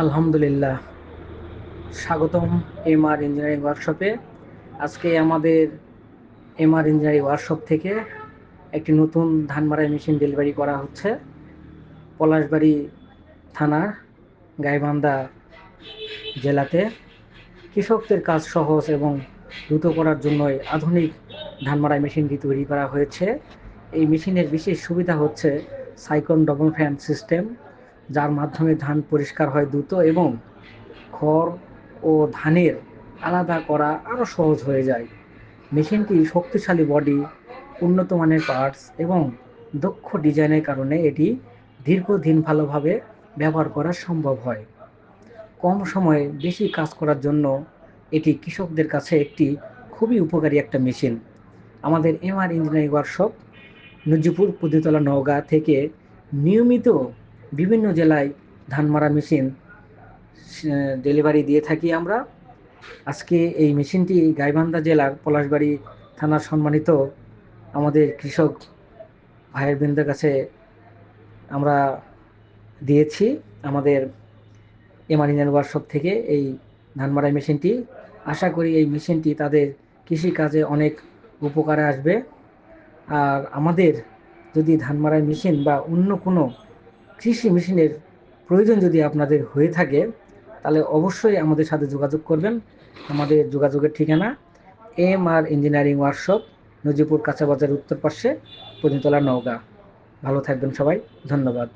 আলহামদুলিল্লাহ, স্বাগতম MR engineering ওয়ার্কশপে। আজকে আমাদের এমআর ইঞ্জিনিয়ারিং ওয়ার্কশপ থেকে একটি নতুন ধান মাড়াই মেশিন ডেলিভারি করা হচ্ছে পলাশবাড়ি থানার গাইবান্ধা জেলাতে। কৃষকদের কাজ সহজ এবং দ্রুত করার জন্যই আধুনিক ধান মাড়াই মেশিনটি তৈরি করা হয়েছে। এই মেশিনের বিশেষ সুবিধা হচ্ছে সাইক্লোন ডবল ফ্যান সিস্টেম, যার মাধ্যমে ধান পরিষ্কার হয় দ্রুত এবং খড় ও ধানের আলাদা করা আরও সহজ হয়ে যায়। মেশিনটি শক্তিশালী বডি, উন্নত মানের পার্টস এবং দক্ষ ডিজাইনের কারণে এটি দীর্ঘদিন ভালোভাবে ব্যবহার করা সম্ভব হয়। কম সময়ে বেশি কাজ করার জন্য এটি কৃষকদের কাছে একটি খুবই উপকারী একটা মেশিন। আমাদের MR engineering workshop Najipur Patnitala Naogaon থেকে নিয়মিত বিভিন্ন জেলায় ধান মারা মেশিন ডেলিভারি দিয়ে থাকি আমরা। আজকে এই মেশিনটি গাইবান্ধা জেলার পলাশবাড়ি থানার সম্মানিত আমাদের কৃষক ভাইয়ের বৃন্দের কাছে আমরা দিয়েছি। আমাদের এমারিনাল ওয়ার্কশপ থেকে এই ধান মাড়াই মেশিনটি, আশা করি এই মেশিনটি তাদের কৃষিকাজে অনেক উপকারে আসবে। আর আমাদের যদি ধান মাড়াই মেশিন বা অন্য কোনো কৃষি মেশিনের প্রয়োজন যদি আপনাদের হয়ে থাকে, তাহলে অবশ্যই আমাদের সাথে যোগাযোগ করবেন। আমাদের যোগাযোগের ঠিকানা এমআর ইঞ্জিনিয়ারিং ওয়ার্কশপ, নজিপুর কাঁচা বাজার উত্তর পাশে, পতিতলা নওগাঁ। ভালো থাকবেন সবাই, ধন্যবাদ।